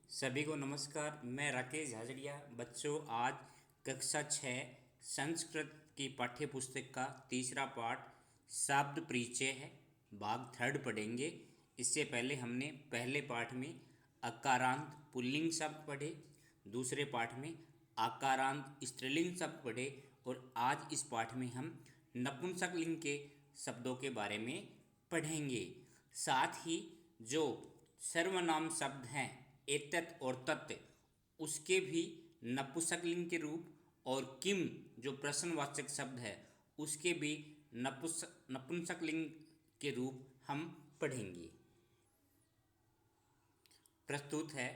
सभी को नमस्कार। मैं राकेश झाझड़िया। बच्चों, आज कक्षा 6 संस्कृत की पाठ्य पुस्तक का तीसरा पाठ शब्द परिचय है, भाग थर्ड पढ़ेंगे। इससे पहले हमने पहले पाठ में अकारांत पुल्लिंग शब्द पढ़े, दूसरे पाठ में आकारांत स्त्रीलिंग शब्द पढ़े और आज इस पाठ में हम नपुंसकलिंग के शब्दों के बारे में पढ़ेंगे। साथ ही जो सर्वनाम शब्द हैं एतत् और तत्, उसके भी नपुंसकलिंग के रूप और किम जो प्रश्नवाचक शब्द है उसके भी नपुंसकलिंग के रूप हम पढ़ेंगे। प्रस्तुत है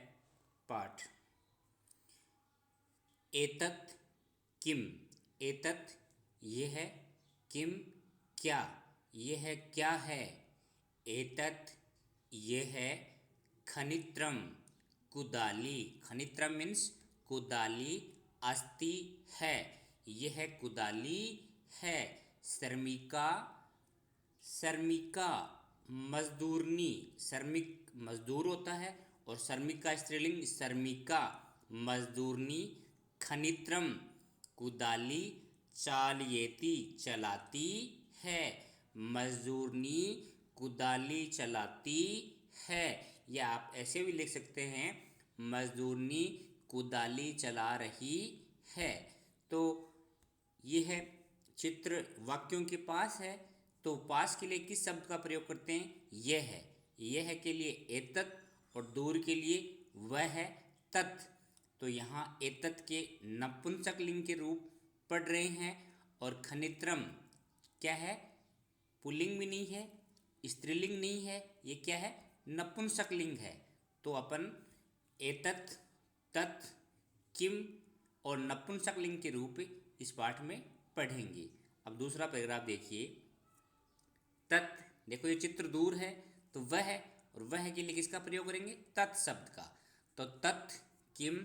पाठ। एतत् किम, एतत् ये है, किम क्या, ये है क्या है। एतत् ये है खनित्रम कुदाली, खनित्रम मीन्स कुदाली अस्ति है, यह है कुदाली है। श्रमिका, श्रमिका मजदूरनी, श्रमिक मजदूर होता है और श्रमिका स्त्रीलिंग श्रमिका मजदूरनी। खनित्रम कुदाली चालयेति चलाती है, मजदूरनी कुदाली चलाती है। या आप ऐसे भी लिख सकते हैं मजदूरनी कुदाली चला रही है। तो यह है चित्र वाक्यों के पास है, तो पास के लिए किस शब्द का प्रयोग करते हैं? यह है, यह है के लिए एतत् और दूर के लिए वह है तत्। तो यहाँ एतत् के नपुंसकलिंग के रूप पढ़ रहे हैं और खनित्रम क्या है? पुल्लिंग भी नहीं है, स्त्रीलिंग नहीं है, ये क्या है? नपुंसकलिंग है। तो अपन एतत्, तत्, किम और नपुंसकलिंग के रूप इस पाठ में पढ़ेंगे। अब दूसरा पैराग्राफ देखिए। तत्, देखो ये चित्र दूर है तो वह है, और वह के लिए किसका प्रयोग करेंगे? तत् शब्द का। तो तत् किम,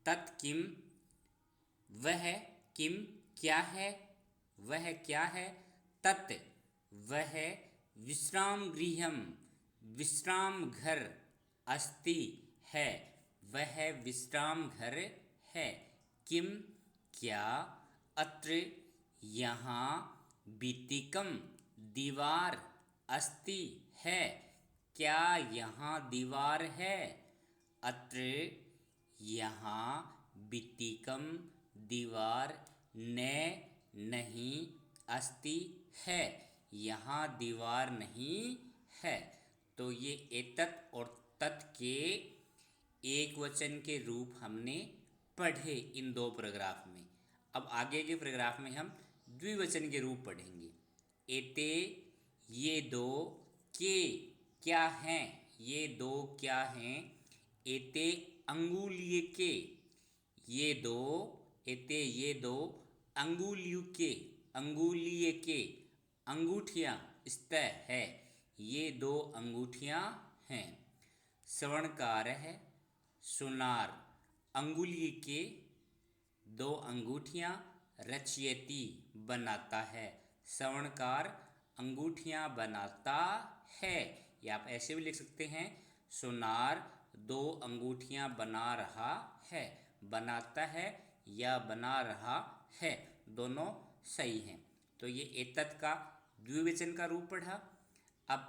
तत् किम, वह किम क्या है, वह क्या है। तत् वह विश्राम गृहम, विश्राम घर अस्ति है, वह विश्राम घर है। किम क्या, अत्र यहाँ भित्तिकम दीवार अस्ति है, क्या यहाँ दीवार है। अत्र यहाँ भित्तिकम दीवार न नहीं अस्ति है, यहाँ दीवार नहीं है। तो ये एतत् और तत् के एक वचन के रूप हमने पढ़े इन दो पैराग्राफ में। अब आगे के पैराग्राफ में हम द्विवचन के रूप पढ़ेंगे। एते ये दो, के क्या हैं, ये दो क्या हैं। एते अंगुलिये के, ये दो, एते ये दो अंगुलियों के, अंगुलिये के अंगूठियाँ स्तः है, ये दो अंगूठियाँ हैं। स्वर्णकार है, सुनार अंगुली के दो अंगूठियाँ रचयति बनाता है, स्वर्णकार अंगूठियाँ बनाता है। या आप ऐसे भी लिख सकते हैं सुनार दो अंगूठियाँ बना रहा है, बनाता है या बना रहा है, दोनों सही हैं। तो ये एतत् का द्विवचन का रूप पढ़ा। अब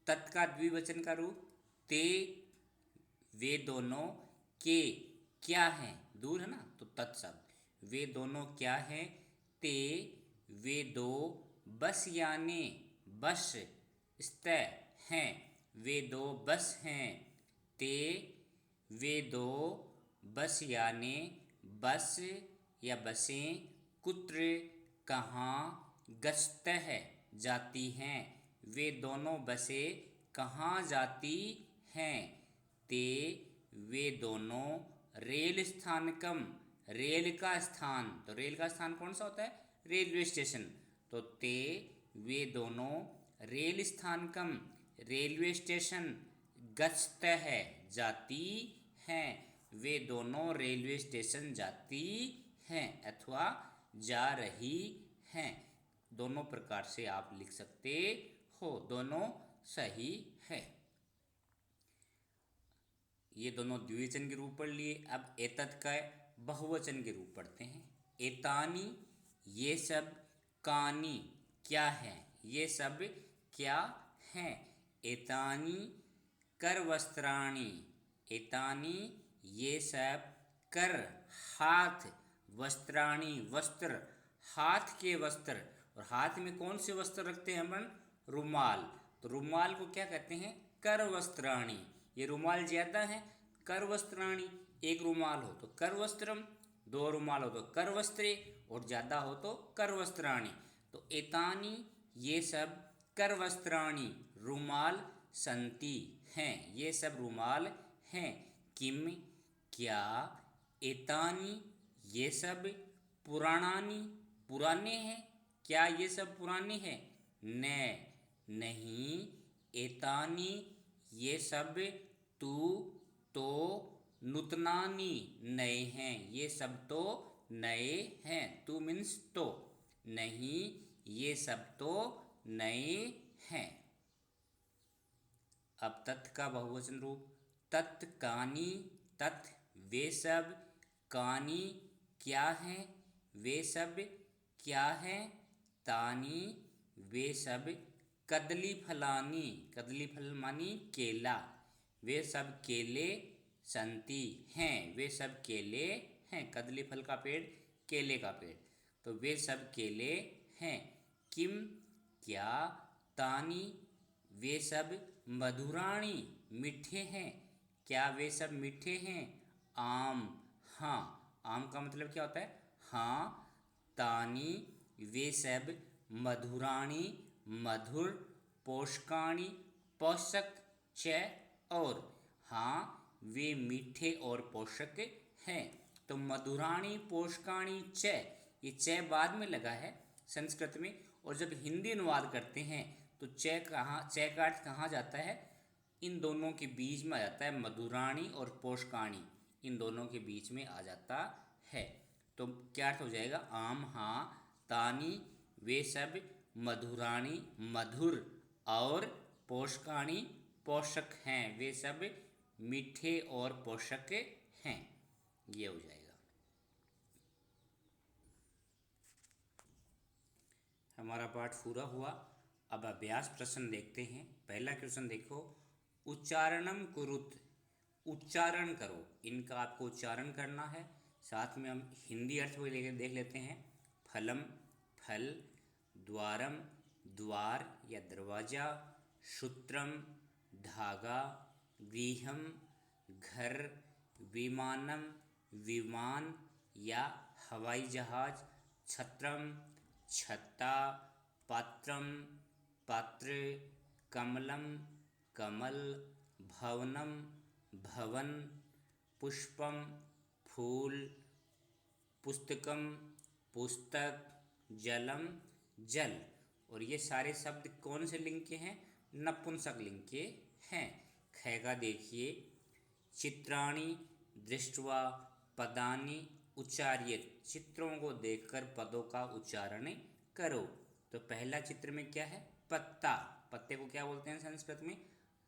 तत् का द्विवचन का रूप। ते वे दोनों, के क्या हैं, दूर है ना तो तत् शब्द। वे दोनों क्या हैं? ते वे दो बस यानी बस स्तः हैं, वे दो बस हैं। ते वे दो बस यानी बस या बसें कुत्र कहाँ गच्छतः जाती हैं, वे दोनों बसें कहाँ जाती हैं। ते वे दोनों रेल स्थानकम, रेल का स्थान, तो रेल का स्थान कौन सा होता है? Railway station. तो ते वे दोनों रेल स्थानकम, रेलवे स्टेशन गच्छतः जाती हैं, वे दोनों रेलवे स्टेशन जाती हैं अथवा जा रही हैं। दोनों प्रकार से आप लिख सकते हो, दोनों सही है। ये दोनों द्विवचन के रूप पढ़ लिए। अब एतत् का बहुवचन के रूप पढ़ते हैं। एतानी ये सब, कानी क्या है, ये सब क्या हैं। एतानी कर वस्त्राणी, एतानी ये सब कर हाथ, वस्त्राणी वस्त्र, हाथ के वस्त्र। और हाथ में कौन से वस्त्र रखते हैं अपन, रुमाल। तो रुमाल को क्या कहते हैं, कर वस्त्राणी। ये रुमाल ज़्यादा है, कर वस्त्राणी, एक रुमाल हो तो कर वस्त्रम, दो रुमाल हो तो कर वस्त्रे, और ज़्यादा हो तो कर वस्त्राणी। तो एतानी ये सब कर वस्त्राणी रुमाल संति हैं, ये सब रुमाल हैं। किम क्या, एतानी ये सब पुराणानी पुराने हैं, क्या ये सब पुराने हैं। न नहीं, एतानी ये सब तू तो नूतनानी नए हैं, ये सब तो नए हैं। तू मीन्स तो, नहीं ये सब तो नए हैं। अब तत् का बहुवचन रूप, तत् कानी, तत् वे सब, कानी क्या हैं, वे सब क्या हैं। तानी वे सब कदली फलानी, कदली फल मानी केला, वे सब केले संति हैं, वे सब केले हैं। कदली फल का पेड़, केले का पेड़, तो वे सब केले हैं। किम क्या, तानी वे सब मधुराणी मीठे हैं, क्या वे सब मीठे हैं। आम हाँ, आम का मतलब क्या होता है, हाँ। तानी वे सब मधुराणी मधुर, पोषकाणी पोषक, च और, हाँ वे मीठे और पोषक हैं। तो मधुराणी पोषकाणी च, ये च बाद में लगा है संस्कृत में, और जब हिंदी अनुवाद करते हैं तो च का अर्थ कहाँ जाता है, इन दोनों के बीच में आ जाता है। मधुराणी और पोषकाणी इन दोनों के बीच में आ जाता है। तो क्या अर्थ हो जाएगा, आम हाँ, तानी वे सब मधुराणी मधुर, और पोषकाणी पोषक हैं, वे सब मीठे और पोषक हैं। ये हो जाएगा। हमारा पाठ पूरा हुआ। अब अभ्यास प्रश्न देखते हैं। पहला क्वेश्चन देखो, उच्चारणम कुरुत, उच्चारण करो, इनका आपको उच्चारण करना है। साथ में हम हिंदी अर्थ को लेकर देख लेते हैं। फलम फल, द्वारम द्वार या दरवाज़ा, सूत्रम धागा, गृहम घर, विमानम विमान या हवाई जहाज, छत्रम छत्ता, पात्रम पात्र, कमलम कमल, भवनम भवन, पुष्पम फूल, पुस्तकम पुस्तक, जलम जल। और ये सारे शब्द कौन से लिंग के हैं, नपुंसक लिंग के हैं। ख का देखिए, चित्राणि दृष्ट्वा पदानि उच्चार्येत, चित्रों को देखकर पदों का उच्चारण करो। तो पहला चित्र में क्या है, पत्ता, पत्ते को क्या बोलते हैं संस्कृत में,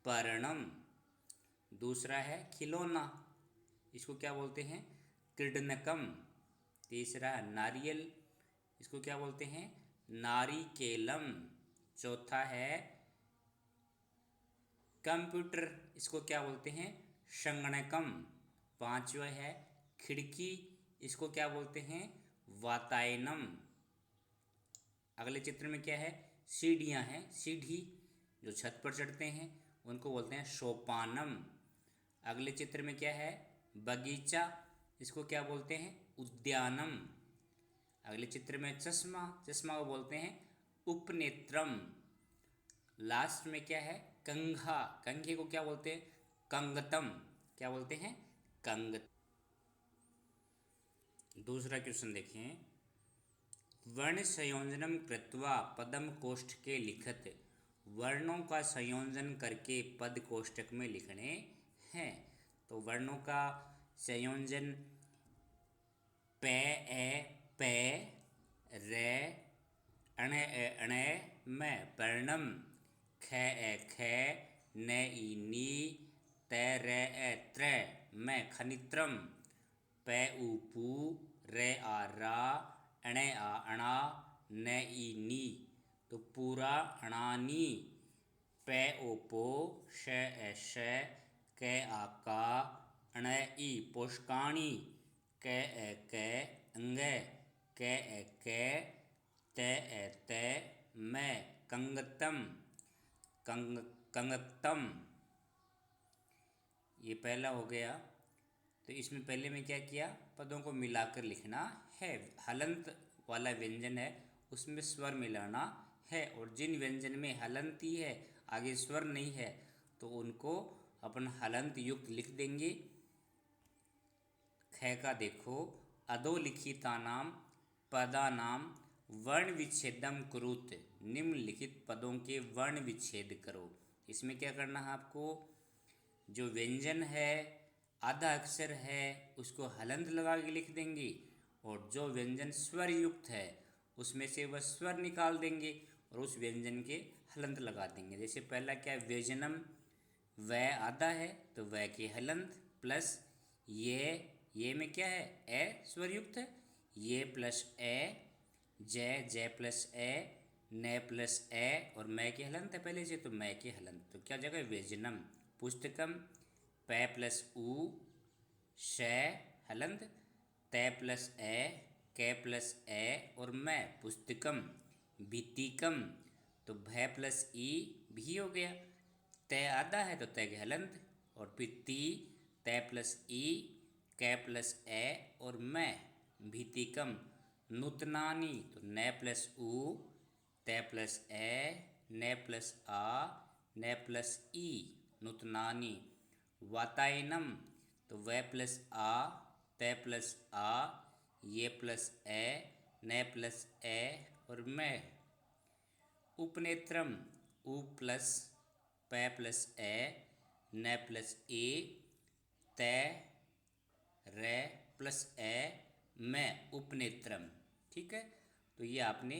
पर्णम। दूसरा है खिलौना, इसको क्या बोलते हैं, क्रीडनकम। तीसरा है नारियल, इसको क्या बोलते हैं, नारिकेलम। चौथा है कंप्यूटर, इसको क्या बोलते हैं, संगणकम। पांचवा है खिड़की, इसको क्या बोलते हैं, वातायनम। अगले चित्र में क्या है, सीढ़ियाँ हैं, सीढ़ी जो छत पर चढ़ते हैं उनको बोलते हैं सोपानम। अगले चित्र में क्या है, बगीचा, इसको क्या बोलते हैं, उद्यानम। अगले चित्र में चश्मा, चश्मा को बोलते हैं उपनेत्रम। लास्ट में क्या है, कंघा, कंघे को क्या बोलते हैं, कंगतम। क्या बोलते हैं, कंग। दूसरा क्वेश्चन देखें, वर्ण संयोजनम कृत्वा पदम कोष्ठके लिखत, वर्णों का संयोजन करके पद कोष्ठक में लिखने हैं। तो वर्णों का संयोजन, पे ए पे, रे अण ए अण, में पर्णम, ख ए ख, न ई नी, तै रे ए त्रै मैं खनित्रम पै उ पू रे आ रा अणे आ अणा नै ई नी तो पूरा अणानी पै ओ पो शै ए शै कै आ का अणै ई पोषकाणी कै ए कै अंगै कै ए कै तै ए तै मैं कंगतम कंगतम। ये पहला हो गया। तो इसमें पहले में क्या किया, पदों को मिलाकर लिखना है। हलंत वाला व्यंजन है उसमें स्वर मिलाना है, और जिन व्यंजन में हलंत ही है आगे स्वर नहीं है तो उनको अपन हलंत युक्त लिख देंगे। ख का देखो, अधोलिखितानाम पदानाम वर्ण विच्छेदम कुरुत, निम्नलिखित पदों के वर्ण विच्छेद करो। इसमें क्या करना है आपको, जो व्यंजन है आधा अक्षर है उसको हलंत लगा के लिख देंगे, और जो व्यंजन स्वर युक्त है उसमें से वह स्वर निकाल देंगे और उस व्यंजन के हलंत लगा देंगे। जैसे पहला क्या है, व्यंजनम, वह आधा है तो वह के हलंत, प्लस ये में क्या है, ए स्वर युक्त है, ये प्लस ए, जय जय प्लस ए, न प्लस ए, और मैं के हलंत है पहले से तो मैं के हलंत, तो क्या जगह व्यंजनम। पुस्तकम, पै प्लस उ, शय हलंत, तै प्लस ए, कै प्लस ए और मैं पुस्तकम। भीतिकम, तो भय प्लस ई भी हो गया, तय आधा है तो तय के हलंत, और फिर ती तय प्लस ई, कै प्लस ए और मैं भीतिकम। नूतनानी, तो न प्लस उ, तय प्लस ए, न प्लस आ, न प्लस ई, नूतनानी। वातायनम, तो वह प्लस आ, तय प्लस आ, ये प्लस ए, न प्लस ए और मैं। उपनेत्रम, उ प्लस पै प्लस ए, न प्लस ए, तय रे प्लस ए, मैं उपनेत्रम। ठीक है, तो ये आपने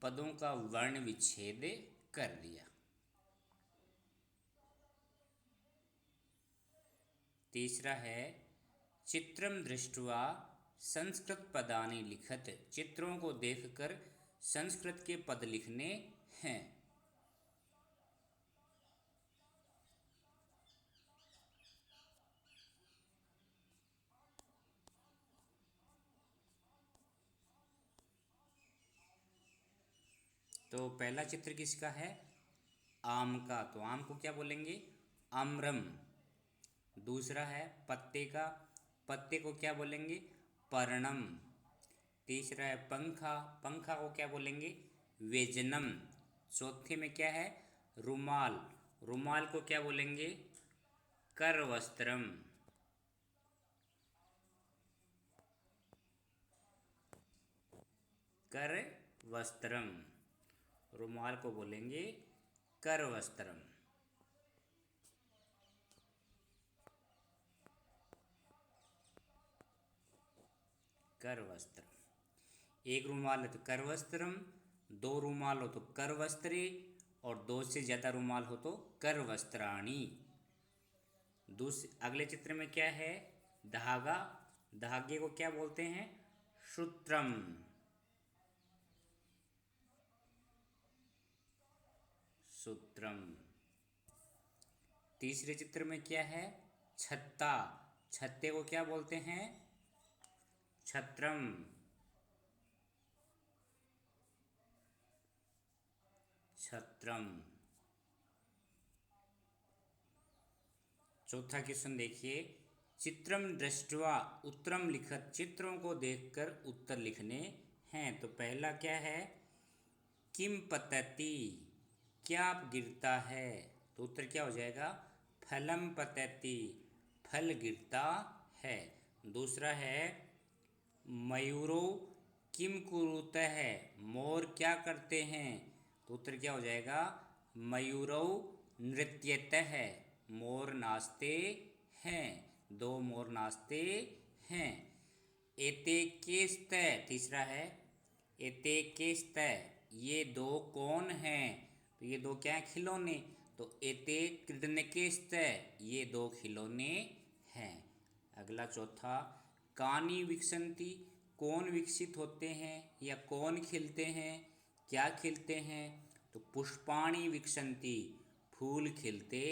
पदों का वर्ण विच्छेद कर दिया। तीसरा है चित्रम दृष्ट्वा संस्कृत पदानि लिखत, चित्रों को देखकर संस्कृत के पद लिखने हैं। तो पहला चित्र किसका है, आम का, तो आम को क्या बोलेंगे, आम्रम। दूसरा है पत्ते का, पत्ते को क्या बोलेंगे, पर्णम। तीसरा है पंखा, पंखा को क्या बोलेंगे, व्यजनम। चौथे में क्या है, रुमाल, रुमाल को क्या बोलेंगे, करवस्त्रम। करवस्त्रम, रुमाल को बोलेंगे करवस्त्रम। करवस्त्र, एक रुमाल है तो करवस्त्रम, दो रुमाल हो तो करवस्त्रे, और दो से ज़्यादा रुमाल हो तो करवस्त्राणी। अगले चित्र में क्या है, धागा, धागे को क्या बोलते हैं, सूत्रम। सूत्रम। तीसरे चित्र में क्या है, छत्ता, छत्ते को क्या बोलते हैं, छत्रम। छत्रम। चौथा क्वेश्चन देखिए, चित्रम दृष्ट्वा उत्तरम लिखत, चित्रों को देखकर उत्तर लिखने हैं। तो पहला क्या है, किम पतति, क्या गिरता है, तो उत्तर क्या हो जाएगा, फलम पतति, फल गिरता है। दूसरा है मयूरो किम कुरुतः, मोर क्या करते हैं, तो उत्तर क्या हो जाएगा, मयूरौ नृत्यतः, मोर नाचते हैं, दो मोर नाचते हैं। एते केस्तः, तीसरा है एते केस्तः, ये दो कौन हैं, तो ये दो क्या है, खिलौने, तो तो एते क्रीडनके स्तः, ये दो खिलौने हैं। अगला चौथा, कानि विकसन्ति, कौन विकसित होते हैं या कौन खिलते हैं, क्या खिलते हैं? तो पुष्पाणि विकसन्ति, फूल खिलते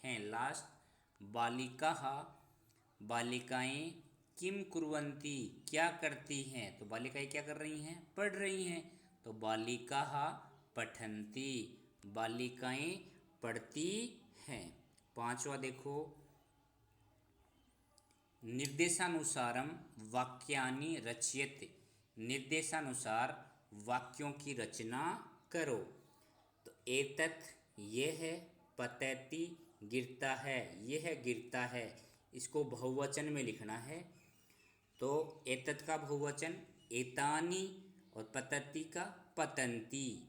हैं। लास्ट, बालिकाः, बालिकाएं किम कुर्वन्ति, क्या करती हैं? तो बालिकाएं क्या कर रही हैं? पढ़ रही हैं। तो बालिकाः पठन्ति, बालिकाएं पढ़ती हैं। पांचवा देखो, निर्देशानुसारम वाक्यानि रचयति, निर्देशानुसार वाक्यों की रचना करो। तो एतत् ये है, पतति गिरता है, यह गिरता है, इसको बहुवचन में लिखना है। तो एतत् का बहुवचन एतानि और पतति का पतन्ति,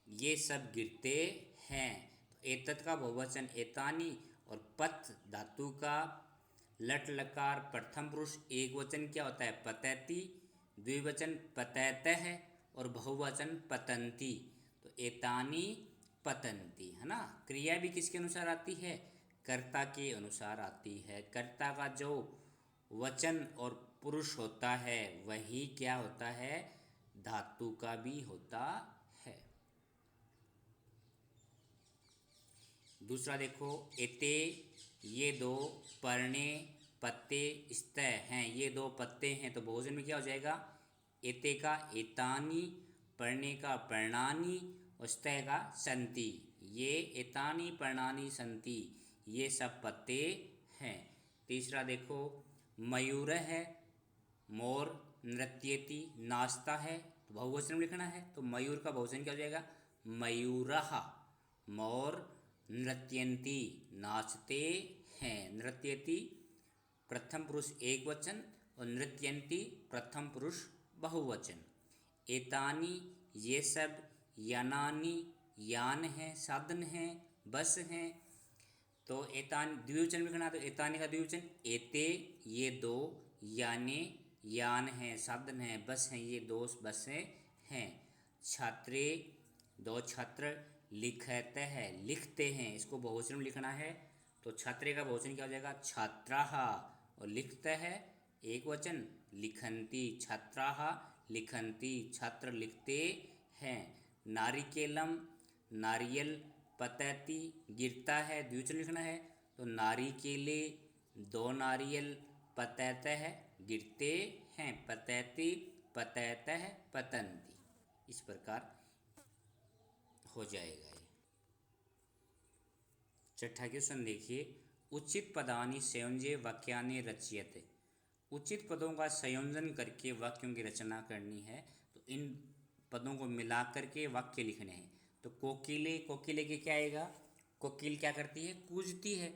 ये सब गिरते हैं। तो एतत् का बहुवचन एतानि और पत धातु का लट लकार प्रथम पुरुष एक वचन क्या होता है? पतति, द्विवचन पततः और बहुवचन पतन्ति। तो एतानि पतन्ति, है ना। क्रिया भी किसके अनुसार आती है? कर्ता के अनुसार आती है। कर्ता का जो वचन और पुरुष होता है वही क्या होता है? धातु का भी होता है। दूसरा देखो, एते ये दो, पर्णे पत्ते स्तः हैं, ये दो पत्ते हैं। तो बहुवचन में क्या हो जाएगा? एते का एतानि, पर्णे का पर्णानि और स्तः का सन्ति। ये एतानि पर्णानि सन्ति, ये सब पत्ते हैं। तीसरा देखो, मयूर है, मोर नृत्यति, नाचता है। तो बहुवचन में लिखना है, तो मयूर का बहुवचन क्या हो जाएगा? मयूरः। मोर नृत्यन्ति, नाचते हैं। नृत्यति प्रथम पुरुष एक वचन और नृत्यन्ति प्रथम पुरुष बहुवचन। एतानि ये सब, यानानि यान है, साधन हैं, बस हैं। तो एतानि द्विवचन में लिखना, तो एतानि का द्विवचन एते ये दो, याने यान हैं, साधन हैं, बस हैं, ये दो बसें हैं। छात्रे दो छात्र, लिखते हैं, लिखते हैं, इसको बहुवचन में लिखना है। तो छात्रे का बहुवचन क्या हो जाएगा? छात्राः और लिखते हैं एक वचन, लिखन्ति, छात्राः लिखन्ति, छात्र लिखते हैं। नारिकेलम, नारियल पतति गिरता है, द्विवचन लिखना है। तो नारिकेले दो नारियल, पततः गिरते हैं, पतति पततः पतन्ति, इस प्रकार हो जाएगा ये। छठा क्वेश्चन देखिए, उचित पदानि संयोज्य वाक्यानि रचयते, उचित पदों का संयोजन करके वाक्यों की रचना करनी है। तो इन पदों को मिला करके वाक्य लिखने हैं। तो कोकिले, कोकिले के क्या आएगा? कोकिल क्या करती है? कूजती है।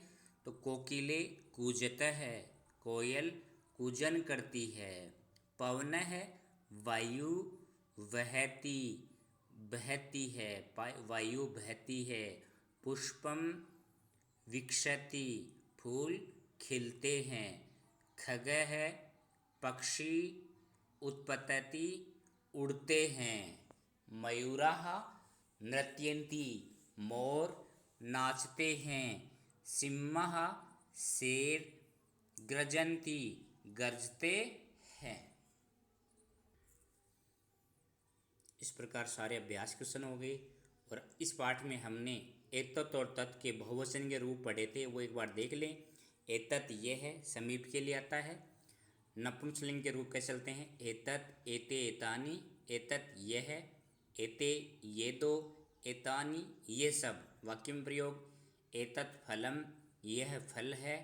तो कोकिले कूजत है, कोयल कूजन करती है। पवन है, वायु वहती, बहती है, वायु बहती है। पुष्पम विकसति, फूल खिलते हैं। खग है, पक्षी उत्पतति, उड़ते हैं। मयूराः नृत्यन्ति, मोर नाचते हैं। सिंहः शेर गर्जन्ति, गरजते हैं। इस प्रकार सारे अभ्यास क्वेश्चन हो गए। और इस पाठ में हमने एतत् और तत् के बहुवचन के रूप पढ़े थे, वो एक बार देख लें। एतत् ये है, समीप के लिए आता है। नपुंसकलिंग के रूप कैसे चलते हैं? एतत्, एते, एतानि, एतत् ये है, एते ये दो, एतानि ये सब। वाक्य में प्रयोग, एतत् फलम, यह फल है।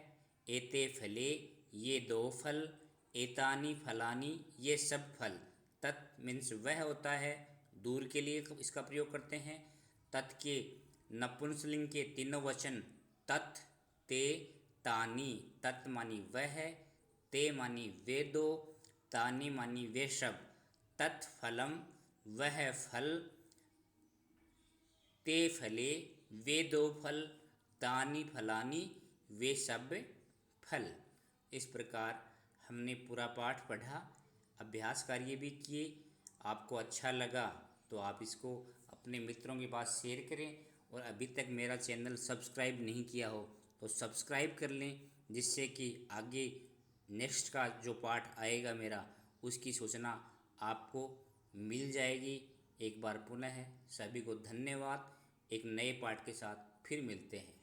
एते फले, ये दो फल। एतानि फलानि, ये सब फल। तत् मीन्स वह होता है, दूर के लिए इसका प्रयोग करते हैं। तत् के नपुंसकलिंग के तीनों वचन तत्, ते, तानि। तत् मानी वह है, ते मानी वे दो, तानि मानी वे सब। तत् फलम, वह फल। ते फले, वे दो फल। तानि फलानि, वे सब फल। इस प्रकार हमने पूरा पाठ पढ़ा, अभ्यास कार्य भी किए। आपको अच्छा लगा तो आप इसको अपने मित्रों के पास शेयर करें, और अभी तक मेरा चैनल सब्सक्राइब नहीं किया हो तो सब्सक्राइब कर लें, जिससे कि आगे नेक्स्ट का जो पार्ट आएगा मेरा उसकी सूचना आपको मिल जाएगी। एक बार पुनः सभी को धन्यवाद। एक नए पार्ट के साथ फिर मिलते हैं।